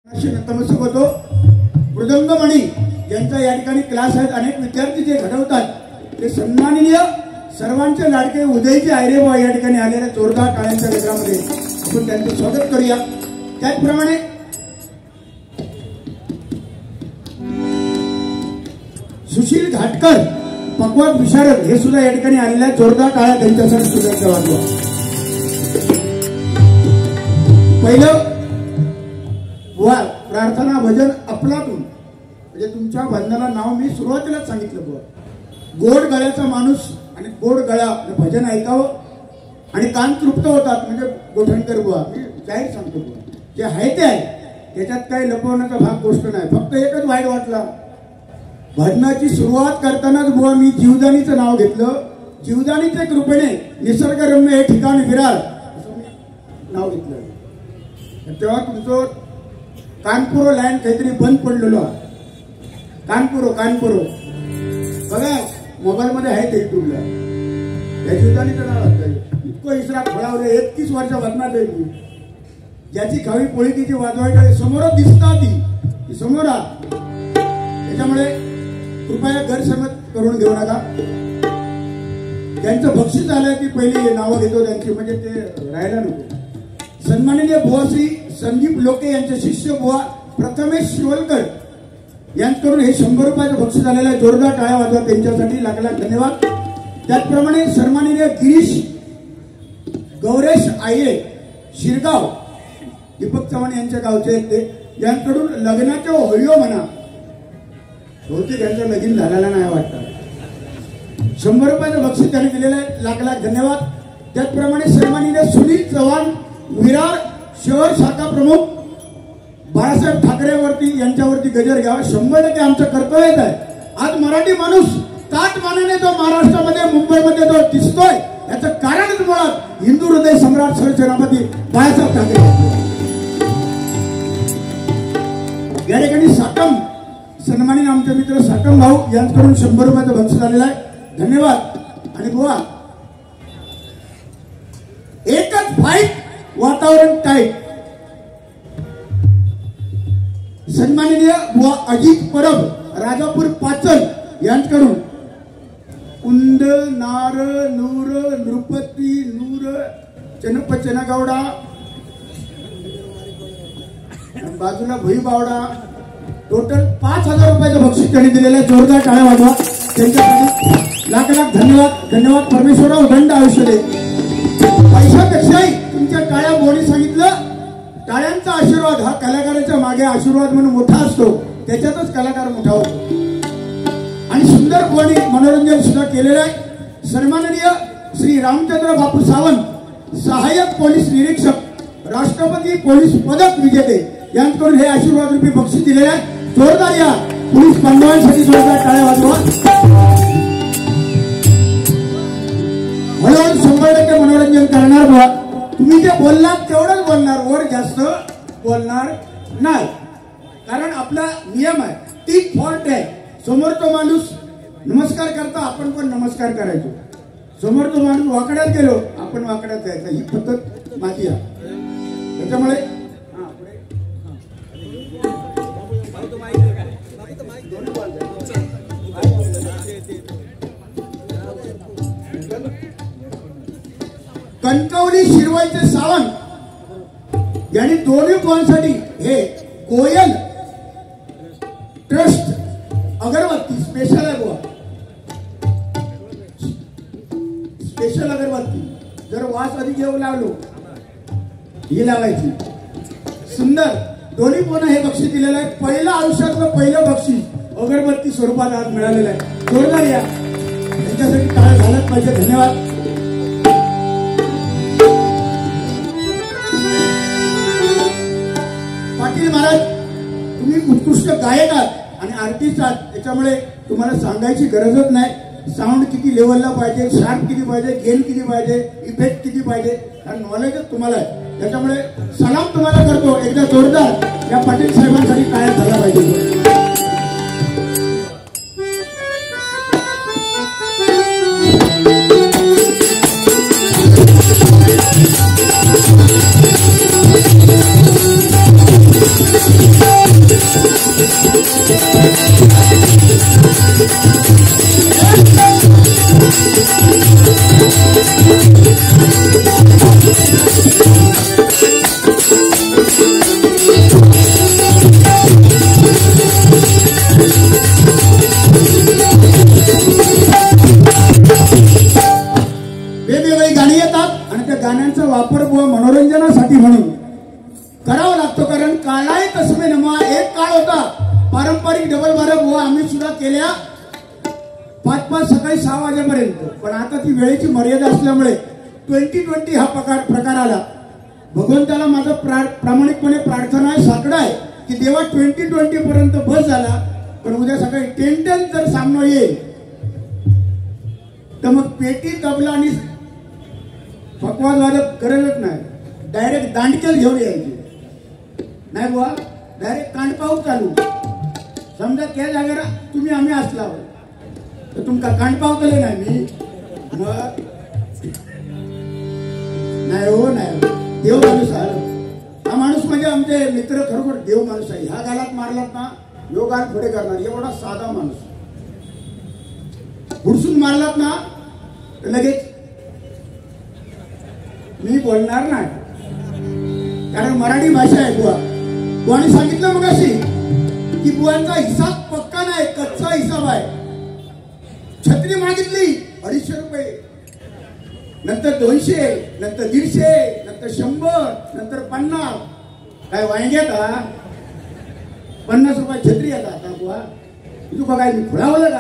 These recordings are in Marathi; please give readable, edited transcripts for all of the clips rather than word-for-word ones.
नतमस्तक होतो। मृदंगमणी यांचा या ठिकाणी क्लास आहेत। अनेक विद्यार्थी जे घडवतात ते सन्माननीय सर्वांचे लाडके उदयजी आयरेबा या ठिकाणी आलेल्या जोरदार टाळ्यांच्या गजरामध्ये आपण त्यांचं स्वागत करूया। त्याचप्रमाणे सुशील घाटकर पक्वाद विशारद हे सुद्धा या ठिकाणी आलेल्या जोरदार टाळ्या त्यांच्यासाठी सुद्धा वाजवा। पहिलं प्रार्थना भजन अफलातून म्हणजे तुमच्या भजनाला नाव मी सुरुवातीलाच सांगितलं बुवा। गोड गळ्याचा माणूस आणि गोड गळा भजन ऐकावं आणि कान तृप्त होतात म्हणजे गोठणकर बुवा। मी जाहीर सांगतो बुवा, जे आहे ते आहे, त्याच्यात काही लपवण्याचा भाग गोष्ट नाही। फक्त एकच वाईट वाटला, भजनाची सुरुवात करतानाच बुवा मी जीवदानीचं नाव घेतलं। जीवदानीच्या कृपेने निसर्गरम्य हे ठिकाण विरार असं मी नाव घेतलं। तेव्हा तुमचं कानपुरो लाईन काहीतरी बंद पडलेलो आहे। कानपुरो बघा मोबाईल मध्ये आहे ते युट्यूबला, त्या जीवदानीचं नाव असतं। इतकं इसरा फळावले 31 वर्ष भजनात आहे मी, ज्याची खावी पोळी तिची वाजवायची समोरच दिसतात ती समोर। त्याच्यामुळे कृपया गैरसमज करून घेऊ नका। त्यांचं बक्षीस आलं की पहिली नावं घेतो त्यांची, म्हणजे ते राहायला नको। सन्माननीय बुवा श्री संदीप लोके यांचे शिष्य बुवा प्रथमेश शिवलकर यांच्याकडून हे 100 रुपयाचं बक्षीस आलेलं आहे। जोरदार टाळ्या वाजवा त्यांच्यासाठी, लाख लाख धन्यवाद। त्याचप्रमाणे सन्माननीय गिरीश गौरेश आये शिरगाव दीपक चव्हाण यांच्या गावचे आहेत ते, यांच्याकडून लग्नाच्या होळीओ म्हणा, बहुतेक यांचं लगीन झालेला नाही वाटतं। 100 रुपयाचं बक्षीस त्यांनी दिलेलं आहे, लाख लाख धन्यवाद। त्याचप्रमाणे सन्माननीय सुनील चव्हाण विरार शहर शाखा प्रमुख बाळासाहेब ठाकरेवरती यांच्यावरती गजर घ्यावा। 100% आमचं कर्तव्यच आहे। आज मराठी माणूस ताट मानाने जो महाराष्ट्रामध्ये मुंबईमध्ये जो दिसतोय याचं कारणच मुळात हिंदू हृदय सम्राट सरसेनापती बाळासाहेब ठाकरे। या ठिकाणी साकम सन्मानित आमचे मित्र साकम भाऊ यांच्याकडून 100 रुपयाचं बक्षीस आलेलं आहे, धन्यवाद। आणि बुवा एकच फाईट वातावरण टाईट, सन्माननीय बुवा अजित परब राजापूर पाचल यांच्याकडून कुंद नार नूर नृपती नूर चनप चनगावडा बाजूला भुई बावडा टोटल 5000 रुपयाचं बक्षीस त्यांनी दिलेलं आहे। जोरदार टाळ्या वाजवा त्यांच्यासाठी, लाख लाख धन्यवाद। धन्यवाद। परमेश्वरा उदंड आयुष्य दे। पैशापेक्षाही तुमच्या टाळ्या बोनी सांगितलं, टाळ्यांचा आशीर्वाद हा कलाकाराच्या मागे आशीर्वाद म्हणून मोठा असतो, त्याच्यातच कलाकार मोठा होतो। आणि सुंदर बोनी मनोरंजन सुद्धा केलेलं आहे। सन्माननीय श्री रामचंद्र बापू सावंत सहाय्यक पोलीस निरीक्षक राष्ट्रपती पोलीस पदक विजेते यांच्याकडून हे आशीर्वाद रूपी बक्षीस दिलेले आहे। जोरदार या पोलीस बांधवांसाठी जोरदार टाळ्या वाजवा। म्हणून 100% मनोरंजन करणार बघा। तुम्ही जे बोललात तेवढंच बोलणार, वर जास्त बोलणार नाही, कारण आपला नियम आहे, टीक फॉल्ट आहे। समोर तो माणूस नमस्कार करता, आपण पण नमस्कार करायचो। समोर तो माणूस वाकड्यात गेलो, आपण वाकड्यात जायचं, ही पद्धत माझी आहे। त्याच्यामुळे कणकवली शिरवाईचे सावंत यांनी दोन्ही बॉलसाठी हे कोयल ट्रस्ट अगरबत्ती स्पेशल आहे बुवा, स्पेशल अगरबत्ती। जर वास अधिक येऊ लागलो ही लावायची, सुंदर। दोन्ही पण हे बक्षीस दिलेलं आहे। पहिलं आयुष्यातलं पहिलं बक्षीस अगरबत्ती स्वरूपात आज मिळालेलं आहे। जोरदार या त्यांच्यासाठी टाळ्या झाल्याच पाहिजे, धन्यवाद। पाटील महाराज तुम्ही उत्कृष्ट गायक आहात आणि आर्टिस्ट आहात, त्याच्यामुळे तुम्हाला सांगायची गरजच नाही। साऊंड किती लेवलला पाहिजे, शार्प किती पाहिजे, गेन किती पाहिजे, इफेक्ट किती पाहिजे, हा नॉलेजच तुम्हाला आहे। त्याच्यामुळे सलाम तुम्हाला करतो। एकदा जोरदार या पाटील साहेबांसाठी टाळ्या झाला पाहिजे। तस्मे नमा. एक काळ होता पारंपरिक डबल बारा बुवा आम्ही सुद्धा केल्या 5-5 सकाळी 6 वाजेपर्यंत. पण आता ती वेळेची मर्यादा असल्यामुळे 20-20 हा प्रकार आला. भगवंताला माझं प्रामाणिकपणे प्रार्थना आहे, साकडं आहे की देवा 20-20 पर्यंत बस झाला. पण उद्या सकाळी 10-10 जर सामना येईल तर मग पेटी तबला आणि पकवाज वाजत गरजच नाही. डायरेक्ट दांडकेल घेऊन यायची नाही बुवा. डायरेक्ट कांडपाऊस चालू. समजा त्या जागेला तुम्ही आम्ही असला तर तुमका कांडपाव केले नाही मी. मग नाही हो, नाही देव माणूस आहे हा माणूस. म्हणजे आमचे मित्र खरोखर देव माणूस आहे. ह्या गालात मारलात ना योगात पुढे करणार एवढा साधा माणूस. हुडसून मारलात ना लगेच मी बोलणार नाही, कारण मराठी भाषा आहे बुवा. बुवाने सांगितलं मग अशी की बुवांचा हिसाब पक्का नाही, कच्चा हिसाब आहे. छत्री मागितली 250 रुपये, नंतर 200, नंतर 150, नंतर 100, नंतर 50. काय वांग्यात 50 रुपये छत्री येतात आता बुवा. तू बघाय मी खुळावलं का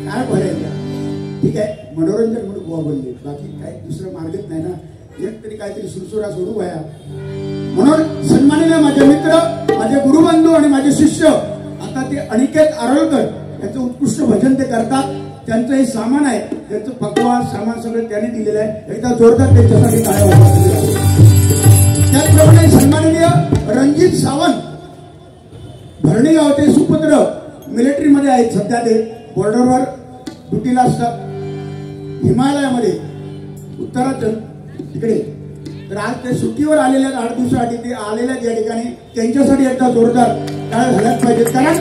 काय भरायचं. ठीक आहे, मनोरंजन म्हणून बुवा बोलले, बाकी काय दुसरं मार्गच नाही ना. एक तरी काहीतरी सुरसुरा सोडू वया. म्हणून सन्माननीय माझे मित्र, माझे गुरुबंधू आणि माझे शिष्य, आता ते अनिकेत आरोलकर यांचं उत्कृष्ट भजन ते करतात. त्यांचं हे सामान आहे, त्यांचं पकवान सामान सगळं त्यांनी दिलेलं आहे. एकदा जोरदार त्यांच्यासाठी टाळ्या वाजवा. त्याचप्रमाणे सन्माननीय रणजित सावंत, भरणी गावचे सुपुत्र, मिलिटरीमध्ये आहेत सध्या. ते बॉर्डरवर ड्युटीला असतात हिमालयामध्ये, उत्तराखंड तिकडे. तर आज ते सुट्टीवर आलेल्या 8 दिवसासाठी ते आलेल्या या ठिकाणी त्यांच्यासाठी एकदा जोरदार टाळ्या झाल्याच पाहिजेत. कारण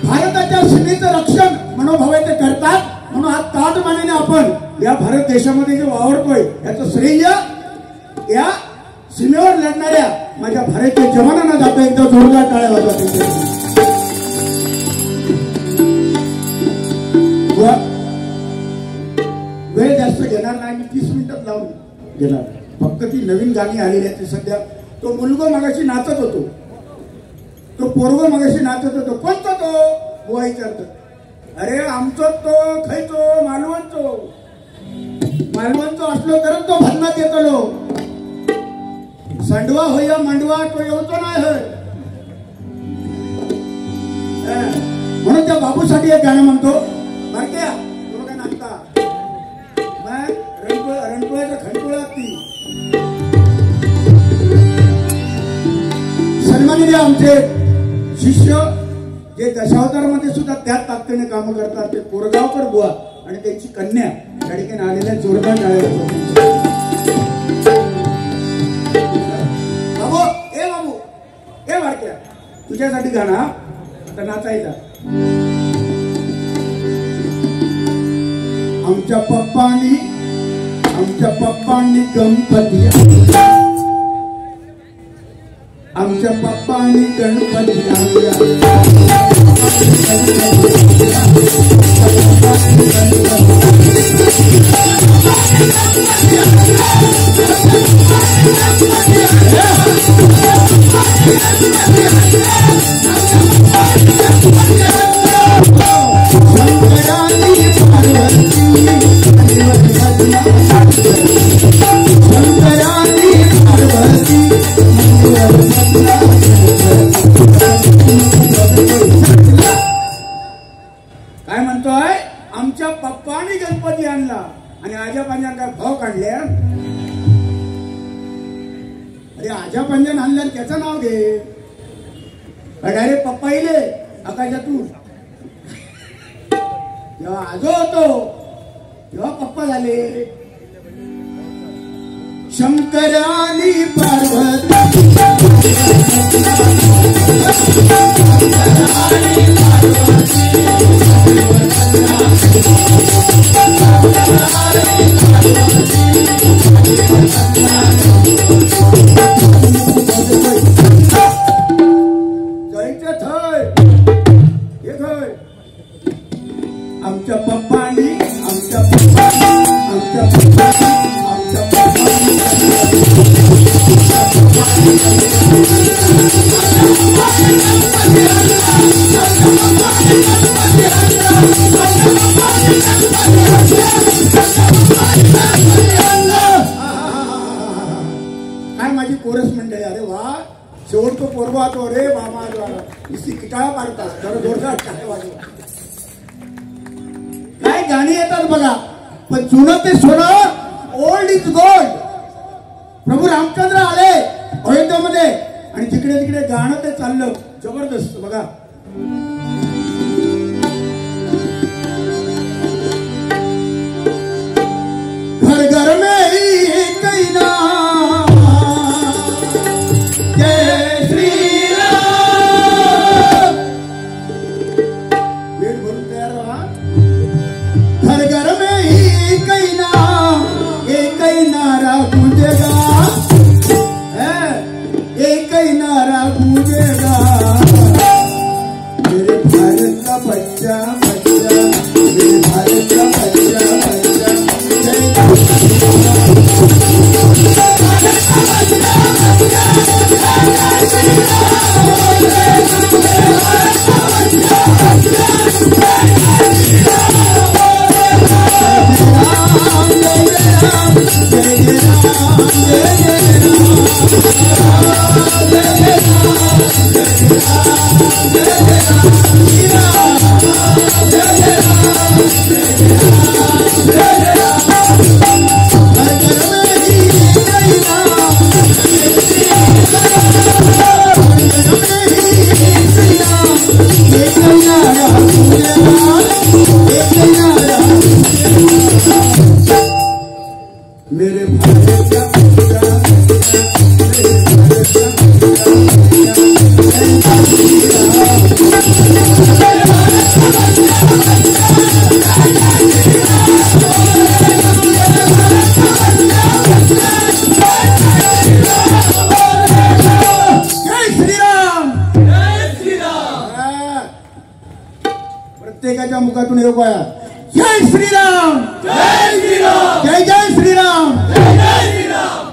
भारताच्या सीमेचं रक्षण मनोभावे ते करतात. म्हणून हा ताटमानेने आपण या भारत देशामध्ये जे वावरतोय याचं श्रेय या सीमेवर लढणाऱ्या माझ्या भारतीय जवानांना जातो. एकदा जोरदार टाळ्या वाजवा. वेळ जास्त घेणार नाही, मी 30 मिनिटात लावून घेणार. फक्त ती नवीन गाणी आलेली आहेत. सध्या तो मुलगा मगाशी नाचत होतो, तो पोरगो मगाशी नाचत होतो. कोणता तो बुवा विचारतो. अरे आमचो तो खायचो मालवणचो असलो तर तो भन्नात येतलो. सांडवा होया मांडवा तो येवतो नाही होय. म्हणून त्या बाबूसाठी एक गाणं म्हणतो. बारक्या तुला काय नाचता रणकुळ्याचा खंडकुळा ती. सन्माननीय आमचे शिष्य जे दशावतारामध्ये सुद्धा त्याच ताकदीने काम करतात, ते कोरगावकर बुवा आणि त्यांची कन्या या ठिकाणी आलेल्या जोरदार टाळ्या. बाबू ए बारक्या तुझ्यासाठी गाणं आता नाचायचा. आमच्या पप्पांनी गणपती, आमच्या पप्पांनी गणपती काय म्हणतोय. आमच्या पप्पानी गणपती आणला आणि आजा पंजान काय भाव काढले. अरे आजा पंजान आणल्या त्याचं नाव घे. डायरेक्ट पप्पा येले आकाशातून. जेव्हा आजो होतो तेव्हा पप्पा झाले. शंकरानी पार्वती जायचं थय हे थय. आमच्या पप्पानी आमच्या शेवटचं पोरवा तो रे मामा इसी किटाळा पाडतात जरा जोरदार टाळ्या वाजवा. काय गाणी येतात बघा, पण जुनं ते सोनं, ओल्ड इज गोल्ड. प्रभू रामचंद्र आले अयोध्यामध्ये आणि तिकडे तिकडे गाणं ते चाललं जबरदस्त बघा. घर घर में एक ही नाम जय श्री राम. वेट भरून तयार रहा. घर घर में एक ही नाम, एक ही नारा गूंजेगा, एक ही नारा गूंजेगा. मेरे भारत का बच्चा बच्चा, मेरे भारत का बच्चा बच्चा, मेरे भारत का प्रत्येकाच्या मुखातून येऊ पाया जय श्रीराम, जय श्रीराम, जय जय श्रीराम, जय जय श्रीराम.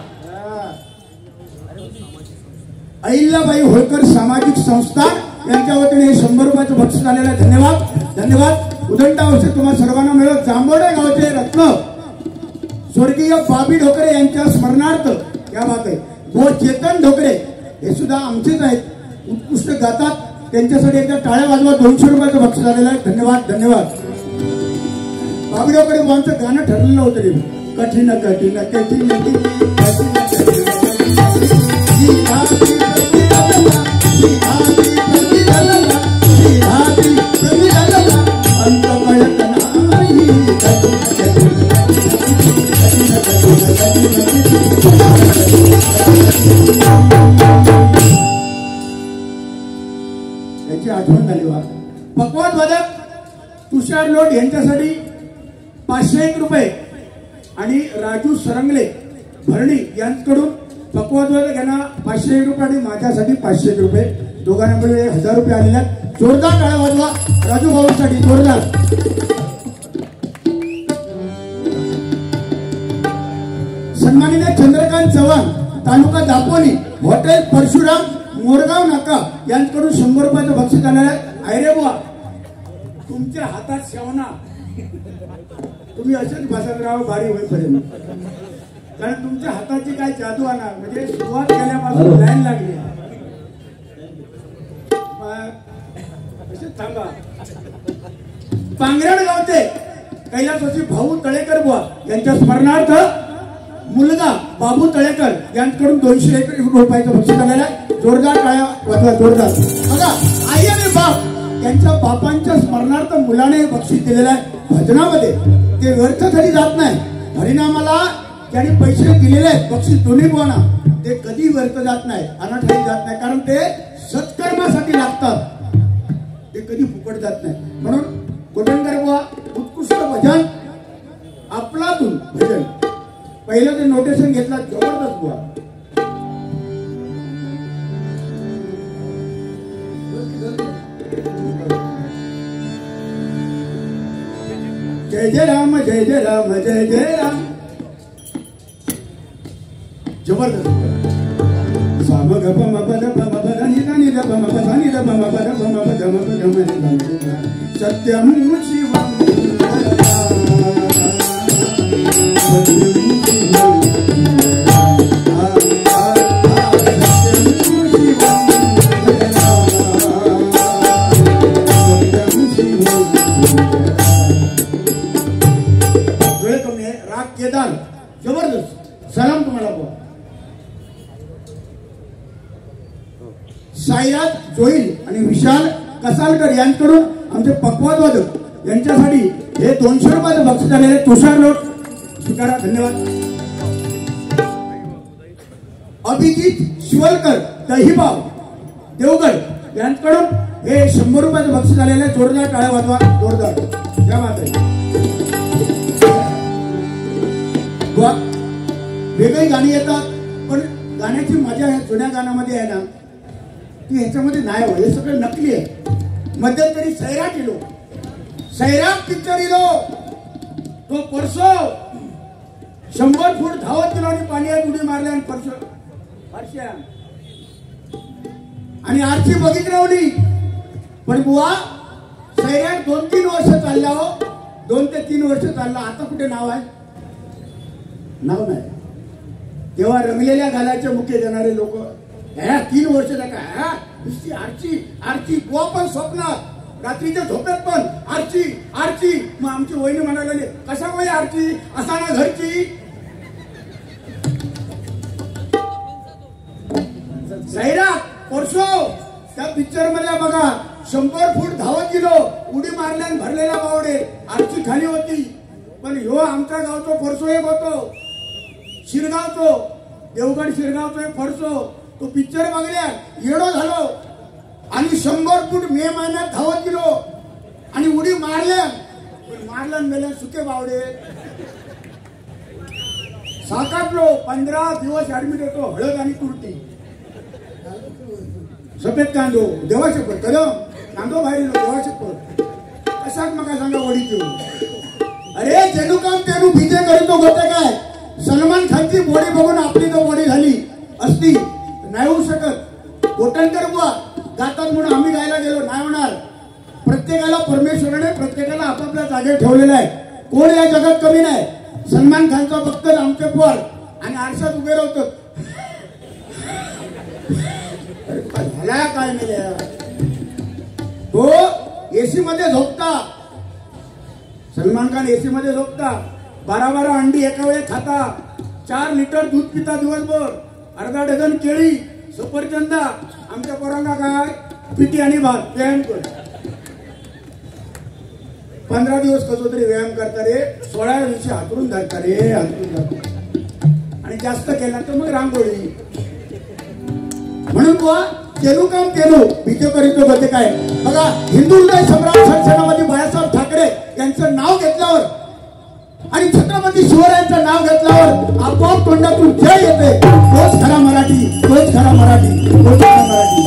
अहिल्याबाई होळकर सामाजिक संस्था यांच्या वतीने 100 रुपयाचं बक्षीस आलेलं आहे. धन्यवाद धन्यवाद. उदंड औषध तुम्हाला सर्वांना मिळत. जांभोडे गावचे रत्न स्वर्गीय बाबी ढोकरे यांच्या स्मरणार्थ या बात आहे. गो चेतन ढोकरे हे सुद्धा आमचेच आहेत, उत्कृष्ट गातात. त्यांच्यासाठी एकदा टाळ्या वाजवा. 200 रुपयाचं बक्षीस आलेलं आहे. धन्यवाद धन्यवाद. बाबी ढोकरे आमचं गाणं ठरलेलं होतं रे, कठीण कठीण कठीण अंत कळत नाही. याची आठवण झाली वा. पकवान वादक तुषार लोट यांच्यासाठी 501 रुपये आणि राजू सरंगले भरणी यांच्याकडून पकवान वादक यांना 501 रुपये आणि माझ्यासाठी 501 रुपये, दोघांना मिळून 1000 रुपये आलेले आहेत. जोरदार टाळ्या वाजवा राजू भाऊसाठी, जोरदार. सन्माननीय चंद्रकांत चव्हाण तालुका दापोली हॉटेल परशुराम मोरगाव नाका यांच्याकडून 100 रुपयाचं बक्षीस आलेलं आहे. आयरे बुवा तुमच्या हातात शेवना, तुम्ही असेच भाषाराव भारी होईपर्यंत, कारण तुमच्या हाताची काय जादू आणा. म्हणजे सुरुवात केल्यापासून लाईन लागली. थांबा. पांगरड गावचे कैलासवासी भाऊ तळेकर बुवा यांच्या स्मरणार्थ मुलगा बाबू तळेकर यांच्याकडून 201 रुपयाचं बक्षीस आलेलं आहे. जोरदार टाळ्या वाजवा, जोरदार. बघा आई आणि बाप यांच्या बापांच्या स्मरणार्थ मुलाने बक्षीस दिलेलं आहे. भजनामध्ये ते व्यर्थासाठी जात नाही. हरिनामाला ज्यांनी पैसे दिलेले आहेत बक्षीस दोन्ही बुवांना, ते कधी व्यर्थ जात नाही, अनाठाई जात नाही, कारण ते सत्कर्मासाठी लागतात. ते कधी फुकट जात नाही. म्हणून कोटणकर बुवा उत्कृष्ट भजन आपलातून भजन पहिलं ते नोटेशन घेतला, जबरदस्त बुवा. जय जय राम, जय जय राम, जय जय राम. जबरदस्त. साम ग प म प द प म प द नि द नि द प म प द नि द प म प द प म प द म प द म नि द म सत्यम शिवम सत्यम शिवम साईराज जोईल आणि विशाल कसालकर यांच्याकडून आमचे पक्वादवादक यांच्यासाठी हे 200 रुपयाचं बक्षीस झालेले तुषार लोट स्वीकारा. धन्यवाद. अभिजित शिवलकर दहिबाव देवगड यांच्याकडून हे 100 रुपयाचं बक्षीस झालेले. जोरदार टाळ्या वाजवा. जोरदार. क्या बात आहे. वेगळी गाणी येतात पण गाण्याची मजा ह्या जुन्या गाण्यामध्ये आहे ना ती ह्याच्यामध्ये नाही हो. हे सगळं नकली आहे. मध्यंतरी सैराट इलो सैराट पिक्चर इलो तो परसो 100 फूट धावत गेलो आणि पाण्यात उडी मारल्या आणि परसो आणि आरची बघितली पण बुवा सैराट 2-3 वर्ष चालला हो. 2 ते 3 वर्ष चालला. आता कुठे नाव आहे. नाव नाही. तेव्हा रंगलेल्या घालायचे मुख्य देणारे लोक 3 वर्ष नुसती आरची आरची बुवा पण स्वप्नात रात्रीच्या झोपेत पण आरची आरची. मग आमची वहिनी म्हणायला लागली कशा वय आरची असा ना घरची. सैराट परसो त्या पिक्चर मध्ये बघा 100 फूट धावत गेलो उडी मारल्यान भरलेला बावडे आरची खाली होती. पण ह्यो आमच्या गावचो परसो एक होतो शिरगावचो देवगड शिरगावचो एक परसो. तो पिक्चर बघल्या येडो झालो आणि 100 फूट मे महिन्यात धावत गेलो आणि उडी मारल्या मारल्या मेल्या सुके बावडे. साकाटलो 15 दिवस ऍडमिट होतो. हळद आणि तुरटी सफेद कांदो देवा शपथ कदम कांदो बाहेर देवा शपथ कशात मका सांगा वडी देऊ. अरे जेनू काम तेनू भीजे करीतो होते काय. सलमान खानची बॉडी बघून आपली तो बॉडी झाली असती नाही होऊ शकत. कोटणकर बुवा गातात म्हणून आम्ही गायला गेलो नाही होणार. प्रत्येकाला परमेश्वराने प्रत्येकाला आपापल्या जागेवर ठेवलेला आहे. कोण या जगात कमी नाही. सलमान खानचा फक्त आमचे पोर आणि आरशात उभे राहतो. झाला काय मिळाल्या तो एसी मध्ये झोपता. सलमान खान एसी मध्ये झोपता. 12 अंडी एका वेळेस खाता. 4 लिटर दूध पिता दिवसभर. अर्धा डझन केळी सफरचंदा. आमच्या पोरांना काय पिठी आणि भात व्यायाम कर. 15 दिवस कसो तरी व्यायाम करता रे. 16व्या दिवशी हातरून धरता रे हातरून धरता आणि जास्त केला तर मग रांगोळी. म्हणून बुवा केलू काम केलू भीते करीतो होते काय. बघा हिंदू हृदय सम्राट शिवसेनापती बाळासाहेब ठाकरे यांचं नाव घेतल्यावर आणि छत्रपती शिवरायांचं नाव घेतल्यावर आपोआप तोंडातून जय येते. तोच खरा मराठी तोच खरा मराठी तोच खरा मराठी.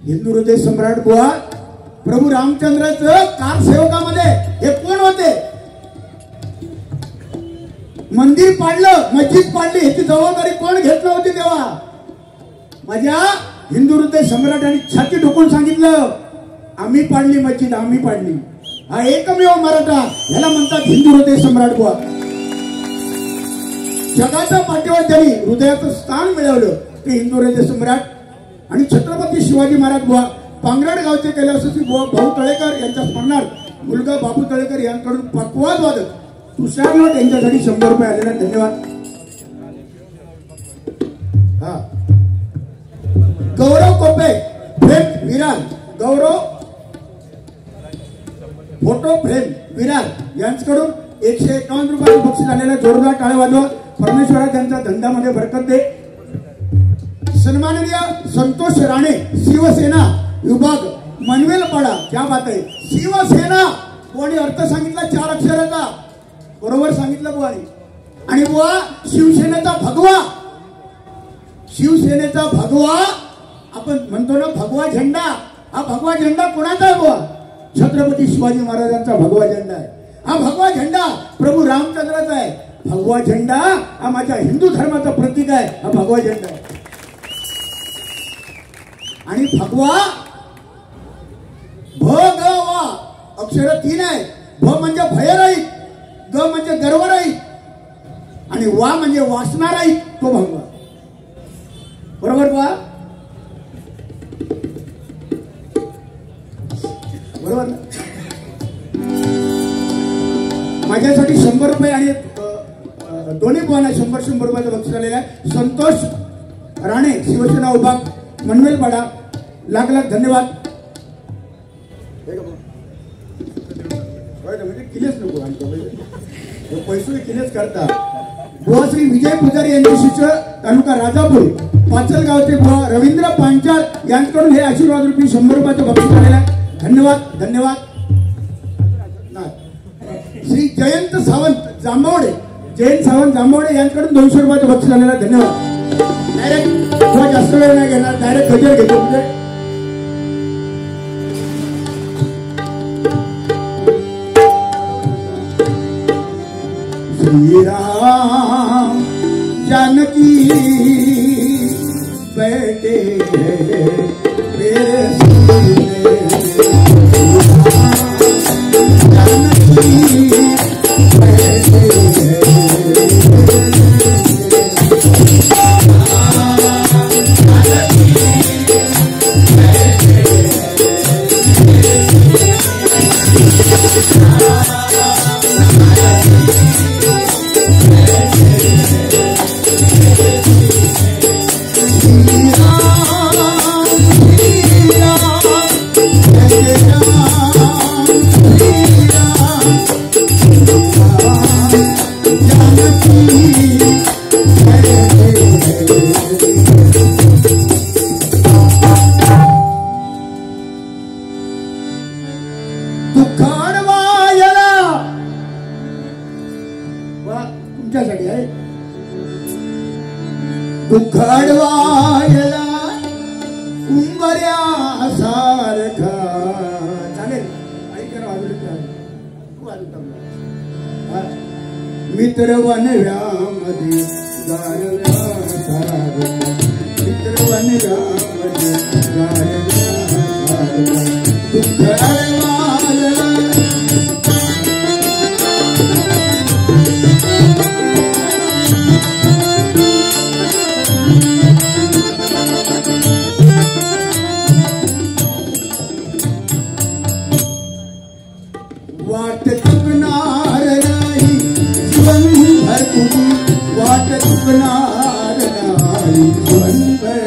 हिंदू हृदय सम्राट बुवा प्रभू रामचंद्राचं कारसेवकामध्ये हे कोण होते. मंदिर पाडलं मस्जिद पाडली ह्याची जबाबदारी कोण घेतलं होती तेव्हा. माझ्या हिंदू हृदय सम्राटांनी छाती ठोकून सांगितलं आम्ही पाडली मस्जिद आम्ही पाडली. हा एकमेव मराठा ह्याला म्हणतात हिंदू हृदय सम्राट बुवा. जगाच्या पाठीवर त्यांनी हृदयाचं स्थान मिळवलं ते हिंदू हृदय सम्राट आणि छत्रपती शिवाजी महाराज बुवा. पांगरड गावचे कैलासवासी बुवा भाऊ तळेकर यांच्या स्मरणार्थ मुलगा बाबू तळेकर यांच्याकडून पक्वाद वादक तुषार लोट यांच्यासाठी 100 रुपये आलेला. धन्यवाद. हा गौरव कोपे फ्रेम विरार गौरव फोटो फ्रेम विरार यांच्याकडून 151 रुपयाचं बक्षीस आलेलं. जोरदार टाळ्या वाजवा. परमेश्वरा त्यांच्या धंद्यामध्ये बरकत दे. सन्माननीय संतोष राणे शिवसेना विभाग मनवेलपाडा. क्या बात आहे. शिवसेना कोणी अर्थ सांगितला 4 अक्षराचा बरोबर सांगितलं बुवानी. आणि बुवा शिवसेनेचा भगवा शिवसेनेचा भगवा आपण म्हणतो ना भगवा झेंडा. हा भगवा झेंडा कोणाचा आहे बुवा. छत्रपती शिवाजी महाराजांचा भगवा झेंडा आहे. हा भगवा झेंडा प्रभू रामचंद्राचा आहे. भगवा झेंडा हा माझ्या हिंदू धर्माचं प्रतीक आहे. हा भगवा झेंडा आहे. आणि भगवा भगवा अक्षर 3 आहे. भ म्हणजे भयरहित ग म्हणजे गर्वरहित आणि वा म्हणजे वासनारहित तो भगवा. बरोबर बा बरोबर. माझ्यासाठी 100 रुपये आणि दोन्ही बुवांना 100 रुपयाचं बक्षीस आलेलं आहे. संतोष राणे शिवसेना विभाग मनवेलपाडा लाख लाख धन्यवाद. म्हणजे किलेच नको पैसे किलेच करता. बुवा श्री विजय पुजारी यांचे शिष्य तालुका राजापूर पाचलगावचे बुवा रवींद्र पांचाळ यांच्याकडून हे आशीर्वाद रुपये 100 रुपयाचं बक्षीस आलेलं आहे. धन्यवाद धन्यवाद. श्री जयंत सावंत जांभवडे यांच्याकडून 200 रुपयाचं बक्षीस आलेलं आहे. धन्यवाद. डायरेक्ट थोडा जास्त वेळ नाही घेणार, डायरेक्ट गजर घेतो. म्हणजे श्रीराम जानकी बैठे मेरे जानकी बैठे तुमच्यासाठी आहे. दुखडवायला उंबऱ्या सारखा चालेल. मित्र वनव्यामध्ये गारव्या सारखा मित्र वनव्यामध्ये गारव्या सारखा दुखडवायला वाट चुकणार नाही जीवनभर तुझी वाट चुकणार नाही जीवनभर.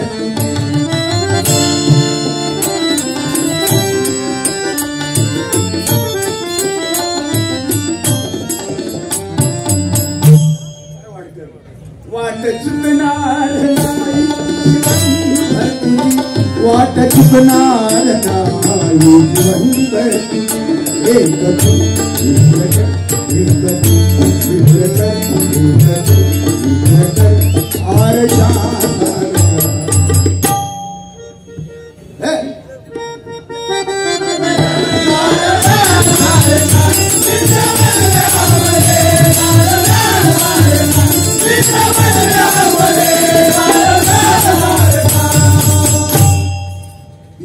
वाट चुकणार नाही जीवनभर तुझी वाट चुकणार नाही जीवनभर.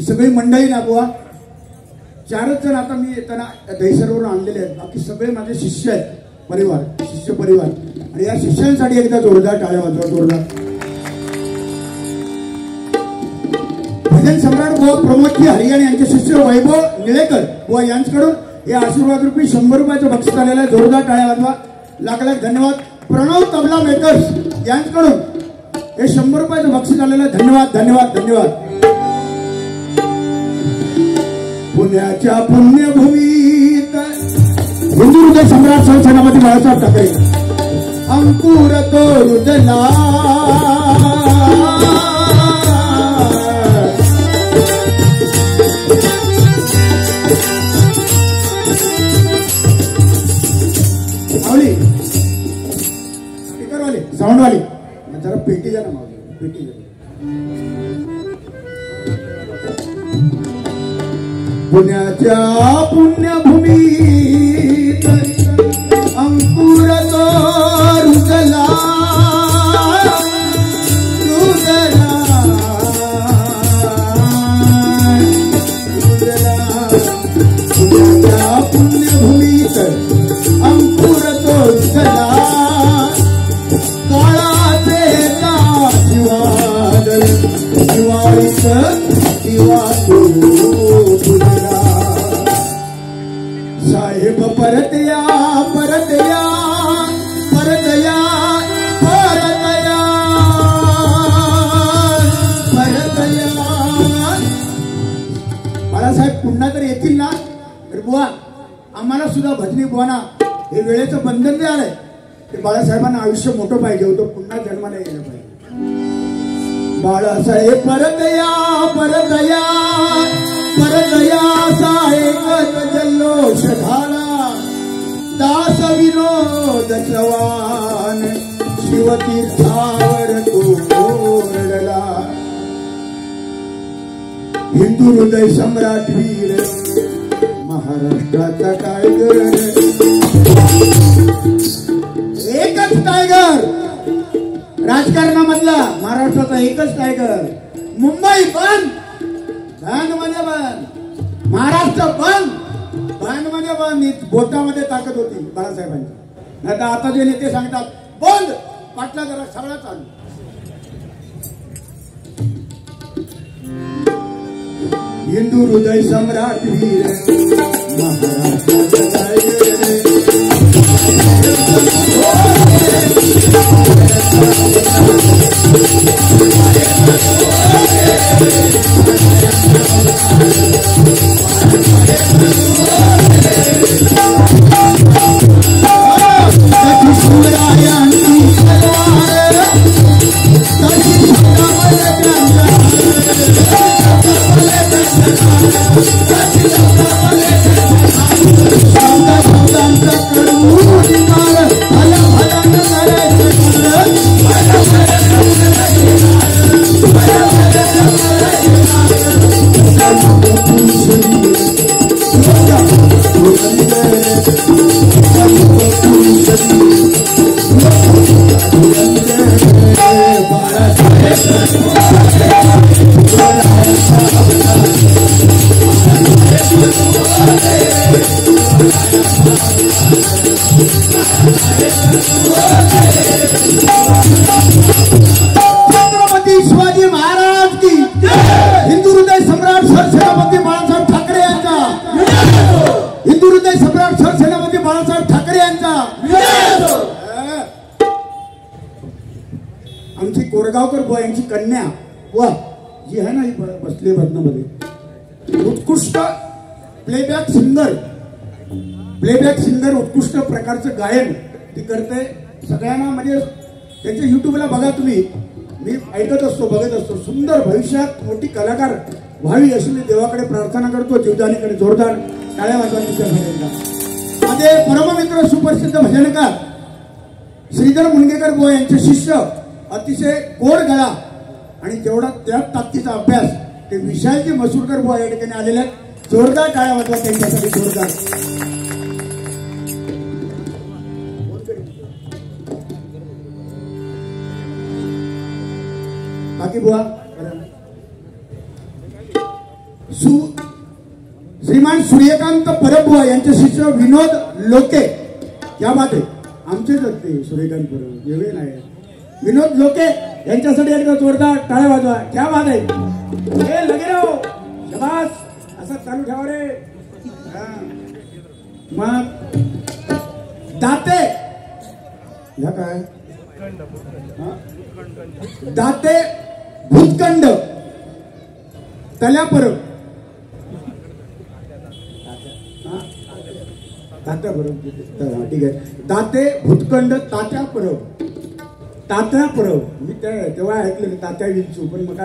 सगळी मंडळी ना बुवा 4च जण आता मी येताना दहिसरवरून आणलेले आहेत. बाकी सगळे माझे शिष्य आहेत, परिवार शिष्य परिवार. आणि या शिष्यांसाठी एकदा जोरदार टाळ्या वाजवा. जोरदार. भजन सम्राट बुवा प्रमोदजी हरियाणे यांचे शिष्य वैभव निळेकर बुवा यांच्याकडून हे आशीर्वाद रुपये 100 रुपयाचं बक्षीस आलेलं आहे. जोरदार टाळ्या वाजवा. लाख लाख धन्यवाद. प्रणव तबला मेकर्स यांच्याकडून हे 100 रुपयाचं बक्षीस आलेलं आहे. धन्यवाद धन्यवाद धन्यवाद. पुण्याच्या पुण्यभूमीत हिंदू हृदय सम्राट सेनापती बाळासाहेब ठाकरे अंकुर तो रुदला स्पीकरवाले साऊंडवाले जरा पेटी द्या ना. माझं पेटी द्या. पुण्याच्या पुण्यभूमीत अंकुर तो रुजला रुजला रुजला. पुण्याच्या पुण्यभूमीत अंकुर तो रुजला काळाचे शिवाद दिवाळीत दिवा तो फुलला. साहेब परत या परत या परत या परत या सुद्धा भजनी बुवाना हे वेळेचं बंधन जे आलंय ते बाळासाहेबांना आयुष्य मोठं पाहिजे होतं, पुन्हा जन्माला यायला पाहिजे. बाळासाहेब परत या परत या परत या असा एकच जल्लोष झाला. दास विनोद चव्हाण शिवतीर्थावर तो ओरडला. हिंदू हृदय सम्राट वीर महाराष्ट्राचा टायगर, एकच टायगर राजकारणामधला महाराष्ट्राचा एकच टायगर. मुंबई बंद, बंद म्हणजे बंद. महाराष्ट्र बंद, बंद म्हणजे बंद. बोटामध्ये ताकद होती बाळासाहेबांची. नाही तर आता जे नेते सांगतात बंद, पाटला जरा सगळा चालू. हिंदू हृदय सम्राट वीर महाराष्ट्राचा टायगर. छत्रपती शिवाजी महाराज की हिंदू हृदय सम्राट सरसेनापती बाळासाहेब ठाकरे यांचा, हिंदू हृदय सम्राट सरसेनापती बाळासाहेब ठाकरे यांचा. आमची कोरगावकर बुवा यांची कन्या वा जी आहे ना ही बसली बदनामध्ये, उत्कृष्ट प्लेबॅक सिंगर उत्कृष्ट प्रकारचं गायन ती करते. सगळ्यांना म्हणजे त्यांच्या युट्यूबला बघा तुम्ही, मी ऐकत असतो बघत असतो. सुंदर भविष्यात मोठी कलाकार व्हावी अशी मी देवाकडे प्रार्थना करतो. जीवदानीकडे जोरदार टाळ्या वाजवा तिच्याकडे. माझे परममित्र सुप्रसिद्ध भजनकार श्रीधर मुनगेकर बुवा यांचे शिष्य, अतिशय गोड गळा आणि जेवढा त्या ताकदीचा अभ्यास ते विशालजी मसूरकर बुवा या ठिकाणी आलेले आहेत. जोरदार टाळ्या वाजवा त्यांच्यासाठी जोरदार. बाकी बुवा श्रीमान सूर्यकांत परब बुवा यांचे शिष्य विनोद लोके. क्या बात आहे, आमचेच ते सूर्यकांत परब एवढे नाही. विनोद लोके यांच्यासाठी एकदा जोरदार टाळ्या वाजवा. क्या बात आहे, हे लगे राहो शबास, असं चालू ठेवा रे. मग दाते ह्या काय दाते भूतखंड तल्या परब तात्या परब, ठीक आहे. दाते भूतखंड तात्या परब, तात्या परब. मी तेव्हा ऐकलेलं तात्या विंचू, पण मग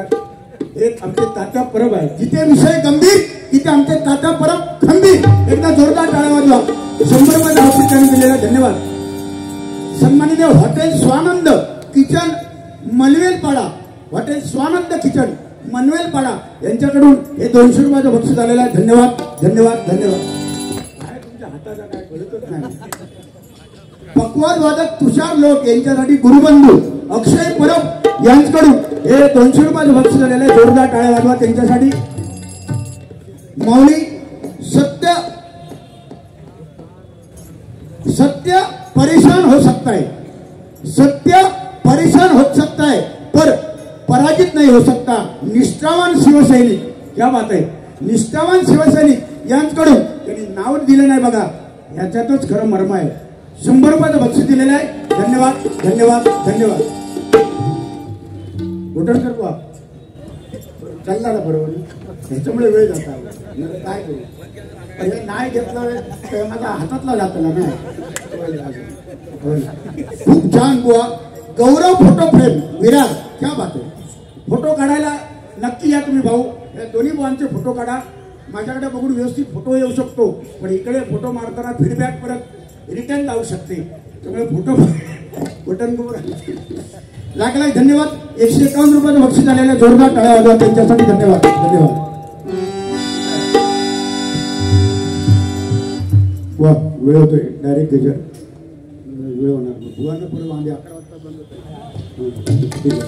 एक आमचे तात्या परब आहे. जिथे विषय गंभीर तिथे आमचे तात्या परब खंबीर. एकदा जोरदार टाळ्या वाजवा. 100 मध्ये ऑफिसरने दिलेला धन्यवाद. सन्माननीय hotel Swanand kitchen Manvelpada, hotel Swanand kitchen Manvelpada यांच्याकडून हे 200 रुपयाचं बक्षीस आलेलं आहे. धन्यवाद धन्यवाद धन्यवाद. काय तुमच्या हाताचा काय कळतच नाही. पक्वाद वादक तुषार लोक यांच्यासाठी गुरुबंधू अक्षय परब यांच्याकडून हे 200 रुपयाचं बक्षीस आलेलं आहे. जोरदार टाळ्या वाजवा त्यांच्यासाठी. मौली सत्य परेशान हो सकता है, सत्य परेशान हो सकता है पर पराजित नहीं हो सकता. निष्ठावान शिवसैनिक, क्या बात आहे. निष्ठावान शिवसैनिक यांच्याकडून त्यांनी नाव दिलं नाही बघा, याच्यातच खरं मर्म आहे. 100 रुपयाचं बक्षीस दिलेलं आहे. धन्यवाद धन्यवाद धन्यवाद. घोटणकर बुवा चालला ना बरोबर ह्याच्यामुळे वेळ जाता काय करू हे नाही घेतलं तर माझा हातातला जातला ना. खूप छान बुवा. गौरव फोटो फ्रेम विरार क्या बात आहे. फोटो काढायला नक्की या तुम्ही भाऊ. या दोन्ही बुवांचे फोटो काढा. माझ्याकडे बघून व्यवस्थित फोटो येऊ शकतो पण इकडे फोटो मारताना फीडबॅक परत रिटर्न लावू शकते त्यामुळे फोटो बटन लागलाय. धन्यवाद. 151 रुपयाचं बक्षीस आलेल्या जोरदार टाळ्या वाजवा त्यांच्यासाठी. धन्यवाद धन्यवाद. वा वेळ होतोय डायरेक्ट गजर वेळ होणार बुवांना पुढे वांदे 11 वाजता बंद होतोय. ठीक आहे.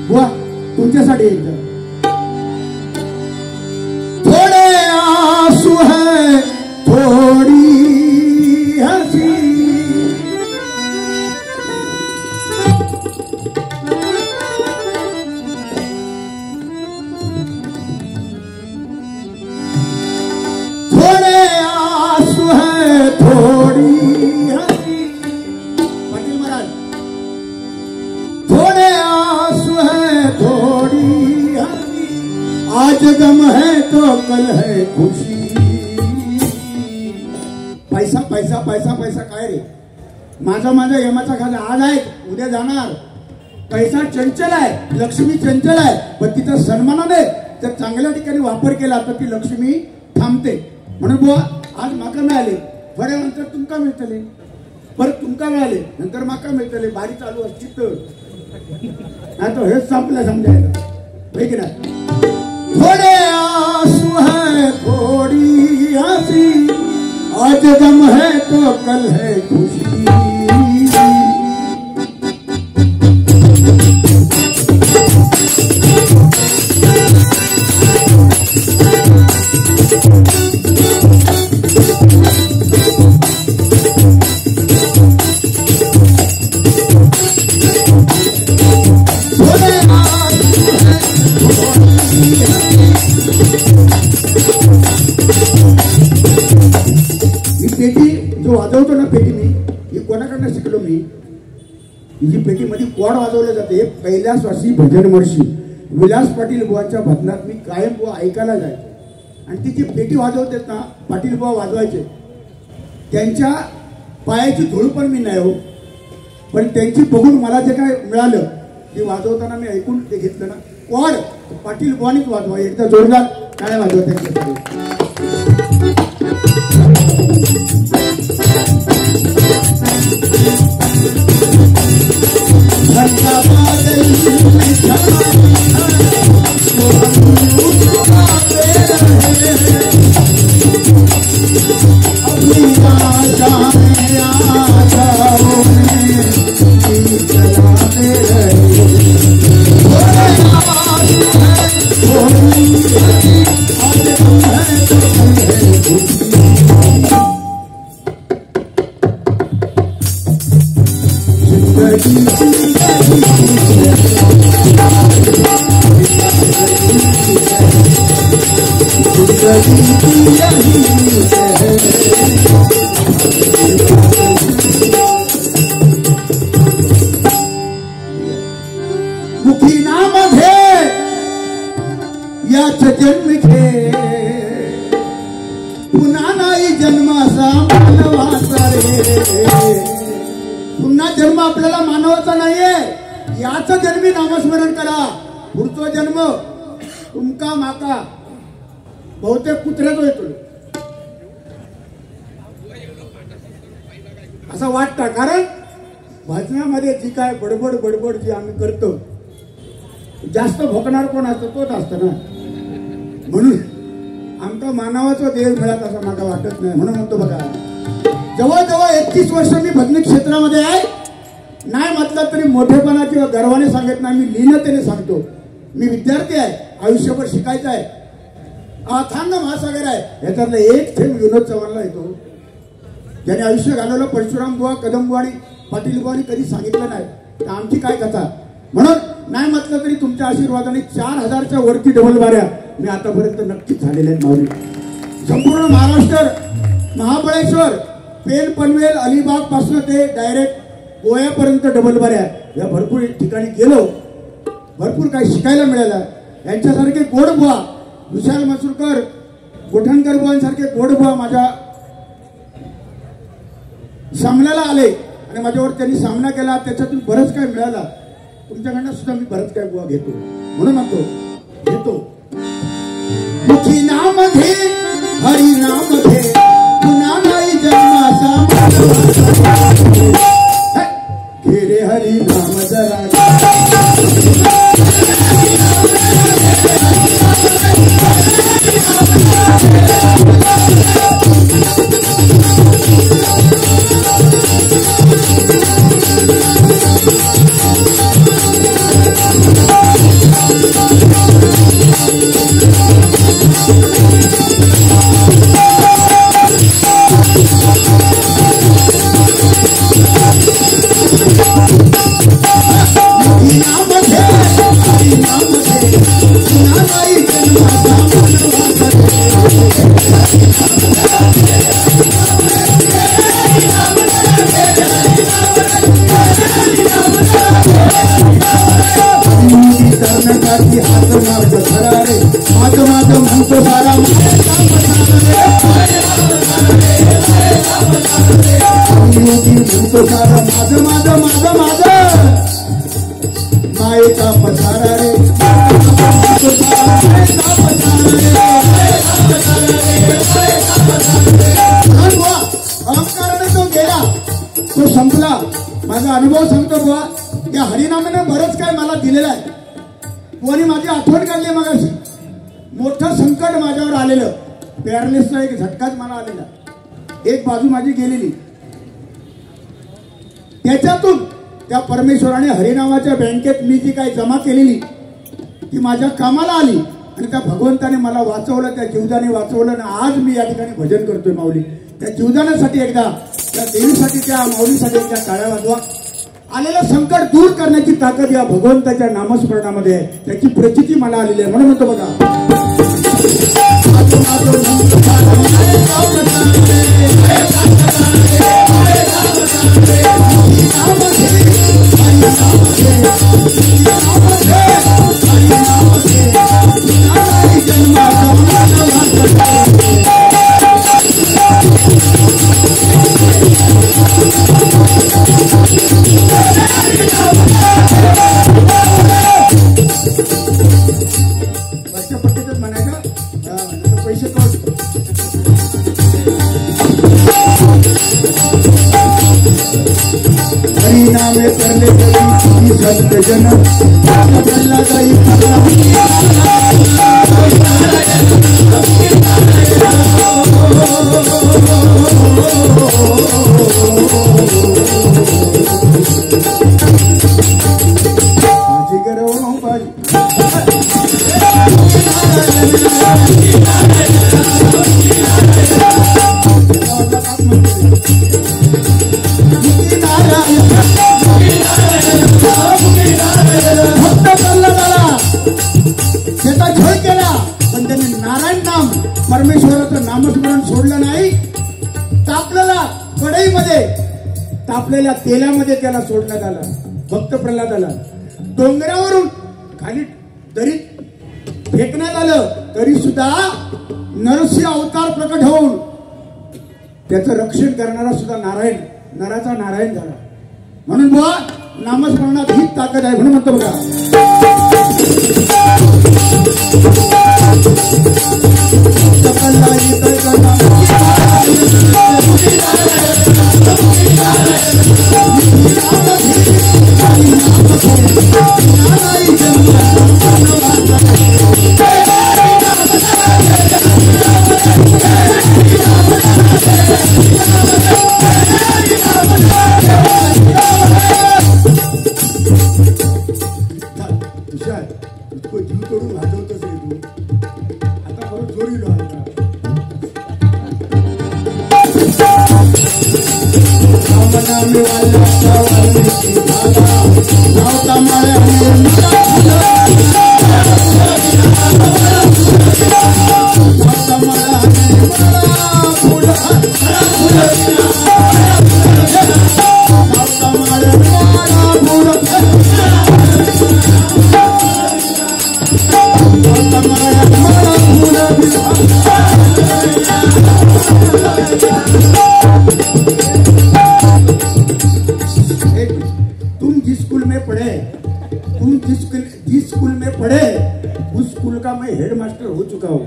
बुवा तुमच्यासाठी एकदा थोडे आंसू है थोड़ी हंसी थोड़े आंसू है थोड़ी हंसी. पाटील महाराज थोड़े आंसू है थोड़ी हंसी आज गम है तो कल है खुशी. पैसा पैसा पैसा पैसा काय रे माझा यमाचा खाजा आज आहे उद्या जाणार. पैसा चंचल आहे लक्ष्मी चंचल आहे पण तिथं सन्मानाने जर चांगल्या ठिकाणी वापर केला तर ती लक्ष्मी थांबते. म्हणून बुवा आज माका मिळाले बरे नंतर तुमका मिळतले परत तुमका मिळाले नंतर माका मिळतले. बारी चालू असती तर नाही तर हेच संपलं समजायला होय की नाही. थोडे आंसू है थोड़ी हंसी आज गम है तो कल है खुशी. पेटी जो वाजवतो ना पेटी मी ही कोणाकडनं शिकलो मी. ही जी पेटीमध्ये कोड वाजवलं जाते कैलासवासी भजन वर्षी विलास पाटील बुवांच्या भजनात मी कायम बुवा ऐकायला जायचो आणि ती जी पेटी वाजवतात ना पाटील बुवा वाजवायचे त्यांच्या पायाची धूळ पण मी नाही हो पण त्यांची बघून मला जे काय मिळालं ते वाजवताना मी ऐकून ते घेतलं ना. कोड पाटील बुवानीच वाजवा एकदा जोरदार टाळ्या वाजवा त्यांच्यासाठी. याच जन्म घे पुन्हा नाही जन्माचा मानवाचा रे. पुन्हा जन्म आपल्याला मानवाचा नाहीये. याच जन्मी नामस्मरण करा. पुढचा जन्म तुमका माका बहुतेक कुत्र्याचा येतो असं वाटतं. कारण भजनामध्ये जी काय बडबड बडबड जी आम्ही करतो जास्त भोकणार कोण असतो तोच असतं ना. म्हणून आमचा मानवाचा देव मिळत असं मला वाटत नाही. म्हणून म्हणतो बघा जवळजवळ 31 वर्ष मी भजनी क्षेत्रामध्ये आहे. नाही म्हटलं तरी मोठेपणा किंवा गर्वाने सांगत नाही मी लीनतेने सांगतो. मी विद्यार्थी आहे आयुष्यभर शिकायचं आहे. अथांग महासागर आहे ह्याच्यातला एक थेंब विनोद चव्हाणला येतो. ज्याने आयुष्य घालवलं परशुराम बुवा कदम बुवा आणि पाटील बुवानी कधी सांगितलं नाही तर आमची काय कथा. म्हणून नाही म्हटलं तरी तुमच्या आशीर्वादाने 4000च्या वरती डबल बाऱ्या मी आतापर्यंत नक्कीच झालेल्या आहेत माऊली. संपूर्ण महाराष्ट्र महाबळेश्वर पेन पनवेल अलिबाग पासून ते डायरेक्ट गोव्यापर्यंत डबल बऱ्या या भरपूर ठिकाणी गेलो, भरपूर काही शिकायला मिळालं. यांच्यासारखे गोडबुवा विशाल मसूरकर, गोठणकर बुवांसारखे गोडबुवा माझ्या सामन्याला आले आणि माझ्यावर त्यांनी सामना केला. त्याच्यातून बरंच काय मिळाला. तुमच्याकडनं सुद्धा मी बरंच काय बुवा घेतो, म्हणून म्हणतो घेतो. तुझी नाम घे हरी नाम घे, पुन्हा नाही जन्माचा घे रे हरी नाम जरा. मायेचा पसारा रे अहंकाराने तो गेला, तो संपला. माझा अनुभव सांगतो बुवा, या हरिनामाने बरंच काय मला दिलेलं आहे. कोणी माझी आठवण काढली. मगाशी मोठं संकट माझ्यावर आलेलं, पॅरालिसचा एक झटकाच मला आलेला, एक बाजू माझी गेलेली. त्याच्यातून त्या परमेश्वराने हरिनामाच्या बँकेत मी जी काही जमा केलेली ती माझ्या कामाला आली आणि त्या भगवंताने मला वाचवलं, त्या जीवदाने वाचवलं. आणि आज मी या ठिकाणी भजन करतोय माऊली. त्या जीवदानासाठी एकदा, त्या देवीसाठी, त्या माऊलीसाठी एकदा टाळ्या वाजवा. आलेलं संकट दूर करण्याची ताकद या भगवंताच्या नामस्मरणामध्ये आहे. त्याची प्रचिती मला आलेली आहे. म्हणून म्हणतो बघा, हरिनामे करले कधी संत जन आपल्याला काही परमेश्वराचं नामस्मरण सोडलं नाही. तापलेला कढईमध्ये, तापलेल्या तेलामध्ये त्याला सोडण्यात आलं. भक्त प्रल्हादाला डोंगरावरून खाली दरीत फेकण्यात आलं, तरी सुद्धा नरसिंह अवतार प्रकट होऊन त्याचं रक्षण करणारा सुद्धा नारायण, नराचा नारायण झाला. म्हणून बुवा नामस्मरणात हीच ताकद आहे. म्हणून म्हणतो बघा, जीव तोडून वाजवतच आहे तू. आता परत जोडीलो आता तुम जिस स्कूल में पढ़े उस स्कूल का मैं हेड मास्टर हो चुका हूँ।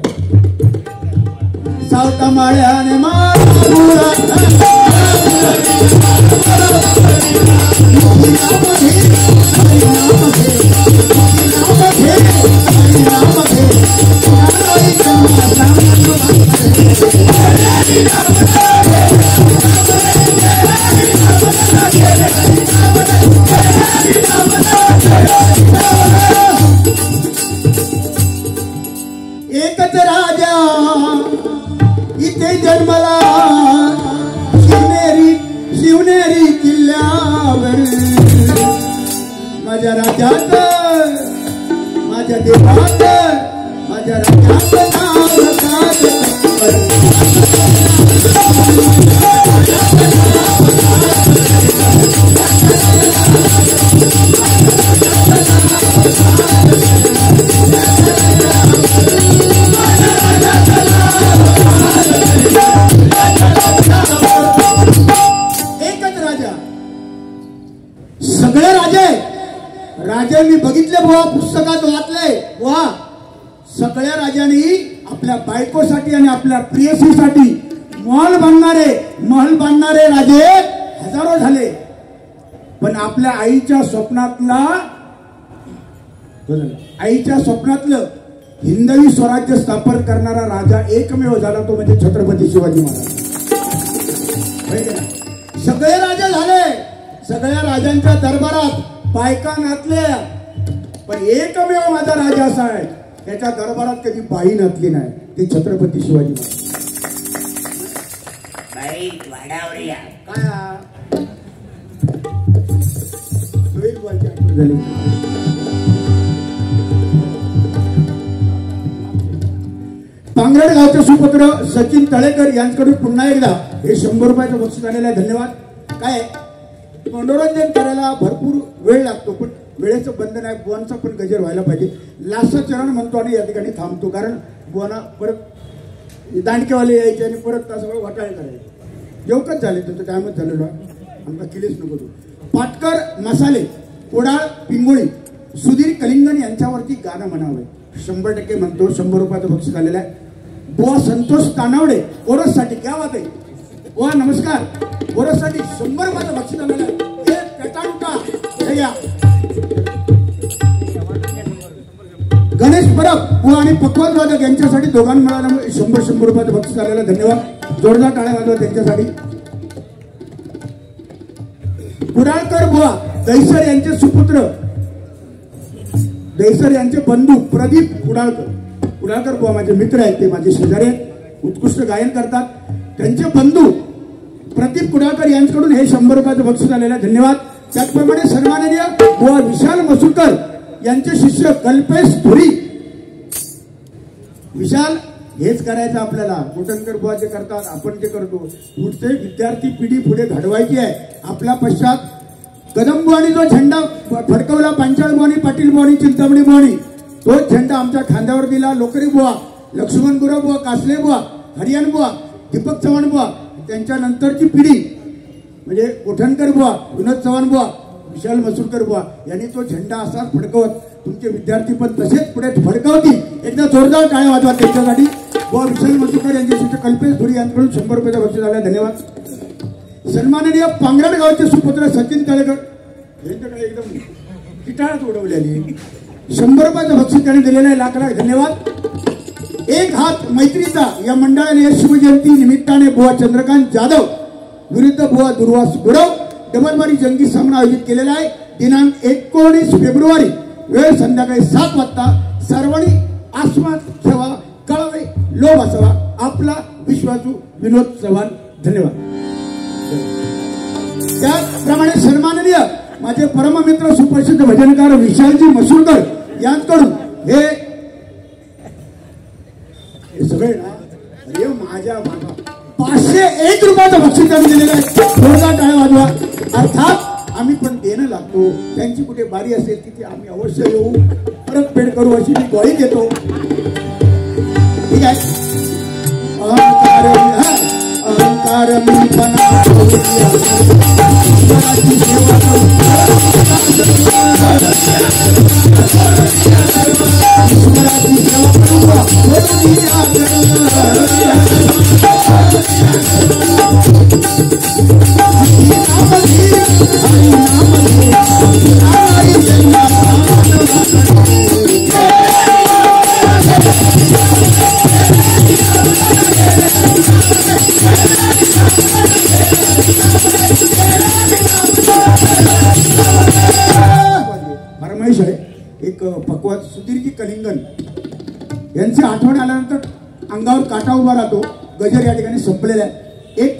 सावता माळ्याने एकच राजा इथे जन्मला शिवनेरी किल्ल्यावर माझ्या राजात माझ्या देवात माझ्या राजात नाव सगळे राजे मी बघितले बुवा, पुस्तकात वाचले बुवा, सगळ्या राजांनी आपल्या बायकोसाठी आणि आपल्या प्रियसीसाठी महल बांधणारे राजे हजारो झाले, पण आपल्या आईच्या स्वप्नातलं हिंदवी स्वराज्य स्थापन करणारा राजा एकमेव झाला तो म्हणजे छत्रपती शिवाजी महाराज। सगळे राजे झाले, सगळ्या राजांच्या दरबारात बायका नाचल्या, पण एकमेव माझा राजा असा आहे त्याच्या दरबारात कधी बाई नाचली नाही, ते छत्रपती शिवाजी महाराज। पांगरड गावचे सुपुत्र सचिन तळेकर यांच्याकडून पुन्हा एकदा हे 100 रुपयाचं बक्षीस आलेलं आहे, धन्यवाद। काय मनोरंजन करायला भरपूर वेळ लागतो, पण वेळेचं बंधन आहे, बुवांचा पण गजर व्हायला पाहिजे। लास्ट चरण म्हणतो आणि या ठिकाणी थांबतो, कारण बुवांना परत दांडकेवाले यायचे आणि परत तासभर वाटाळे करायचे। जेवकच झाले तर टायमच झालेलो आमचा केलीच नको तू। पाटकर मसाले कोडाळ पिंगोळी सुधीर कलिंगन यांच्यावरती गाणं म्हणावं 100% म्हणतो। 100 रुपयाचं बक्षीस आलेलं आहे। बुवा संतोष तानावडे ओरससाठी क्या बात आहे बुवा, नमस्कार। ओरससाठी 100 रुपयाचं बक्षीस आलेलं आहे। गणेश परब बुवा आणि पक्वाद वादक यांच्यासाठी दोघांना मिळाल्यामुळे 100 रुपयाचं बक्षीस आलेलं आहे, धन्यवाद। जोरदार टाळ्या वाजवा त्यांच्यासाठी। कुडाळकर बुवा दैसर यांचे सुपुत्र, दैसर यांचे बंधू प्रदीप कुडाळकर बुवा माझे मित्र आहेत, ते माझे शेजारी आहेत, उत्कृष्ट गायन करतात। त्यांचे बंधू प्रदीप कुडाळकर यांच्याकडून हे 100 रुपयाचं बक्षीस आलेलं आहे, धन्यवाद। त्याचप्रमाणे सन्माननीय बुवा विशाल मसूरकर यांचे शिष्य कल्पेश धुरी। विशाल हेच करायचं आपल्याला, कोटणकर बुवा जे करतात आपण जे करतो, पुढचे विद्यार्थी पिढी पुढे घडवायची आहे। आपल्या पश्चात कदम बुवानी जो झेंडा फडकवला, पांचाळ बुवानी, पाटील बुवानी, चिंतामणी बुवानी, तोच झेंडा आमच्या खांद्यावर दिला। लोकरी बुवा, लक्ष्मण गुरव बुवा, कासले बुवा, हरियाण बुवा, दीपक चव्हाण बुवा, त्यांच्या नंतरची पिढी म्हणजे कोठणकर बुवा, विनोद चव्हाण बुवा, विशाल मसूरकर बुवा यांनी तो झेंडा असाच फडकवत तुमचे विद्यार्थी पण तसेच पुढे फडकवतील। एकदा जोरदार टाळ्या वाजवा त्यांच्यासाठी। बुवा विशाल मसूरकर यांचे शिष्य कल्पेश धुरी यांच्याकडून 100 रुपयाचं बक्षीस आलं, धन्यवाद। सन्माननीय पांगरड गावचे सुपुत्र सचिन तळेकर यांच्याकडे एकदम किटाळात उडवलेली 100 रुपयाचं बक्षीस त्यांनी दिलेलं आहे, लाख लाख धन्यवाद। एक हात मैत्रीचा या मंडळाने शिवजयंती निमित्ताने बुवा चंद्रकांत जाधव विरुद्ध बुवा दुर्वास गुरव डबलबारी जंगी सामना आयोजित केलेला आहे। दिनांक 19 फेब्रुवारी, वेळ संध्याकाळी 7 वाजता। सर्वांनी आस्वाद ठेवा, कळवे लोभ असावा। आपला विश्वासू विनोद चव्हाण, धन्यवाद। त्याचप्रमाणे सन्माननीय माझे परममित्र सुप्रसिद्ध भजनकार विशालजी मसूरकर यांच्याकडून हे सगळे अरे माझ्या 501 रुपयाचं बक्षीस त्यांनी दिलेलं आहे, जोरदार टाळ्या वाजवा। अर्थात आम्ही पण देणं लागतो, त्यांची कुठे बारी असेल तिथे आम्ही अवश्य येऊ, परत पेड करू अशी मी ग्वाही देतो, ठीक आहे। अहंकार मी बना फरमाईश आहे. एक पक्वाद सुधीरजी कलिंगन यांची आठवण आल्यानंतर अंगावर काटा उभा राहतो. गजर या ठिकाणी संपलेला आहे. एक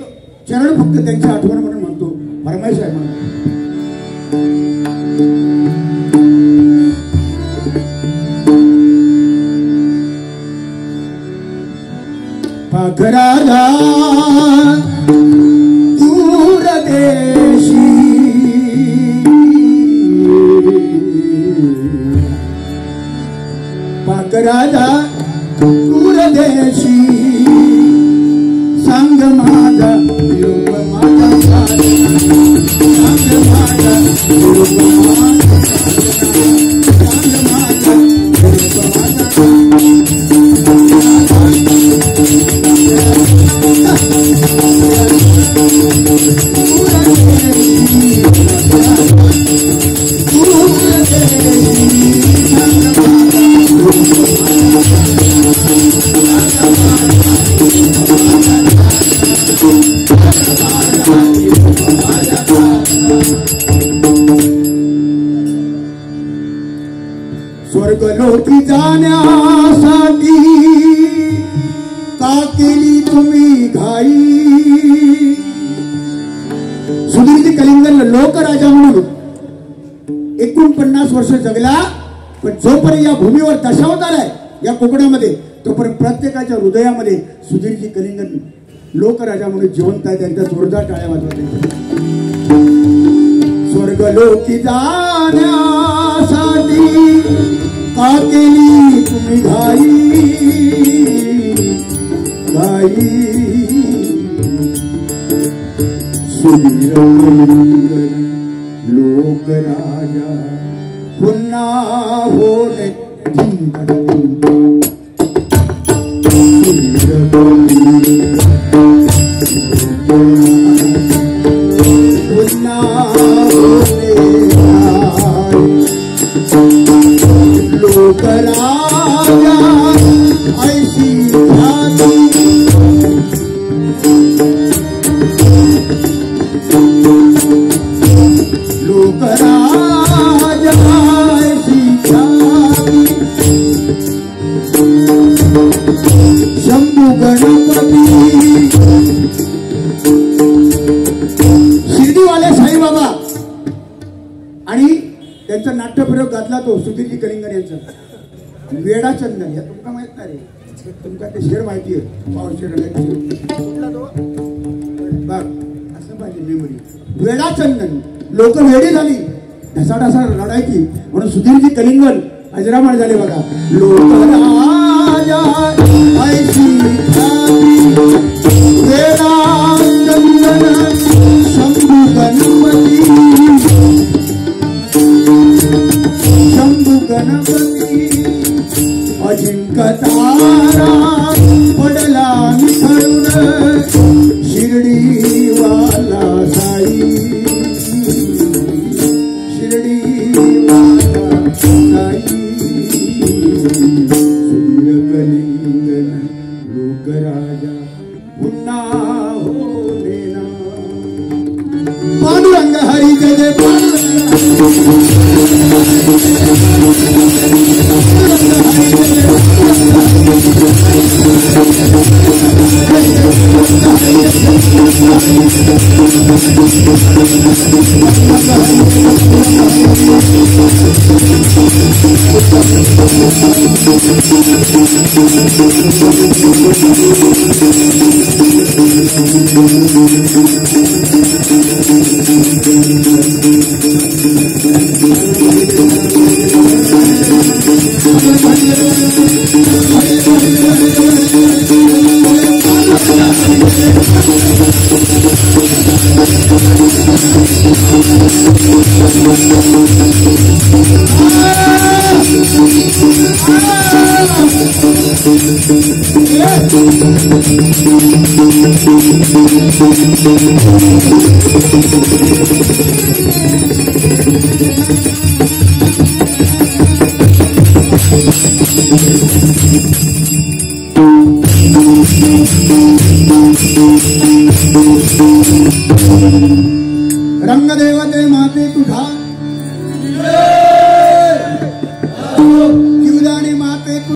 चरण फक्त त्यांची आठवण म्हणून म्हणतो. फरमाईश आहे म्हणून. पाखराला दूर देशी पाखराला दूर देशी सांग माझा विरूप माझा सांग माझा विरूप माझा सांग माझा विरूप स्वर्गलोकी जाण्यासाठी का केली तुम्ही घाई. सुधीरजी कलिंगन लोकराजा म्हणून 49 वर्ष जगला. पण जोपर्यंत या भूमीवर दशावतार आहे या कोकणामध्ये तोपर्यंत प्रत्येकाच्या हृदयामध्ये सुधीरजी कलिंगन लोकराजा म्हणून जिवंत आहे. त्यांच्या जोरदार टाळ्या वाजवत. स्वर्गलोकी जाण्यासाठी का केली तुम्ही घाई घाई. सुधीर कलिंगन लोकराजा पुन्हा होणे पुन्हा लोकराजा ऐशी लोकराजा ऐशी शंभू गणपती शिर्डीवाले साईबाबा आणि त्यांचा नाट्यप्रयोग घातला तो सुधीरजी कलिंगन यांचा वेडाचंदन. या तुमका माहित नाही रे. तुमका ते शेर माहिती आहे. पावर शेर बघ असं पाहिजे मेमरी. वेडाचंदन लोक वेडी झाली ढसाढसा लढायची म्हणून सुधीरजी कलिंगन अजरामर झाले बघा. लोकराजा ऐशी वेडाचंदन शंभू गणपती शंभू गणपती अजिंक्य तारा पडला निखळून शिर्डीवाला साई शिर्डीवाला साई. सुधीर कलिंगन लोकराजा पुन्हा होणे ना. पांडुरंग हरी जय जय पांडुरंग. रंगदेवते माते तुझा